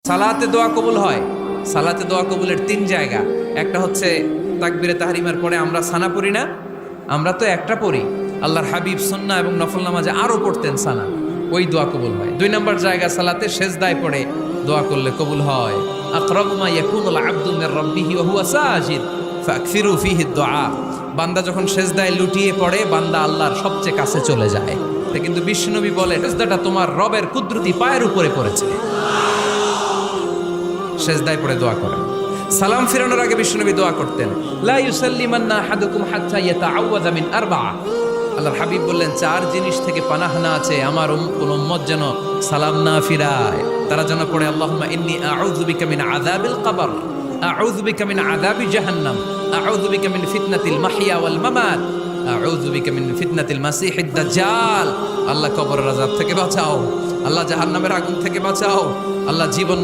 সালাতে দোয়া কবুল হয়। সালাতে দোয়া কবুলের 3 জায়গা। একটা হচ্ছে তাকবীরে তাহরিমার পরে আমরা সানা পড়ি না, আমরা তো একটা পড়ি। আল্লাহর হাবিব সুন্নাহ এবং নফল নামাজে আরো পড়তেন সানা, ওই দোয়া কবুল হয়। 2 নম্বর জায়গা সালাতে সেজদায় পড়ে দোয়া করলে কবুল হয়। আকরাবু মা ইয়াকুনুল আবদু মির রাব্বিহি ওয়া হুয়া সাজিদ ফাকসিরু ফিহি দুআ। বান্দা যখন সেজদায় লুটিয়ে পড়ে বান্দা আল্লাহর সবচেয়ে কাছে চলে যায়। কিন্তু বিশ্বনবী বলে সেজদাটা তোমার রবের কুদরতি পায়ের উপরে পড়েছে। সেজদায় পড়ে দোয়া করেন। সালাম ফিরানোর আগে বিশ্বনবী দোয়া করতেন, লা ইউসাল্লিমান্না আহাদুকুম হাত্তা ইয়াতাআওয়াযা মিন আরবা'a। আল্লাহর হাবিব বললেন 4 জিনিস থেকে পানাহ না আছে আমার কোন উম্মত যেন সালাম না ফিরায়। তারা যেন পড়ে আল্লাহুম্মা ইন্নী আউযু বিকা মিন আযাবিল কবর, আউযু বিকা মিন আযাবি জাহান্নাম, আউযু বিকা মিন ফিতনাতিল মাহইয়া ওয়াল মামাত, আউযু বিকা মিন ফিতনাতিল মাসিহিদ দাজ্জাল। আল্লাহ কবরের আযাব থেকে বাঁচাও, আল্লাহ জাহান্নামের আগুন থেকে বাঁচাও, আল্লাহ জীবন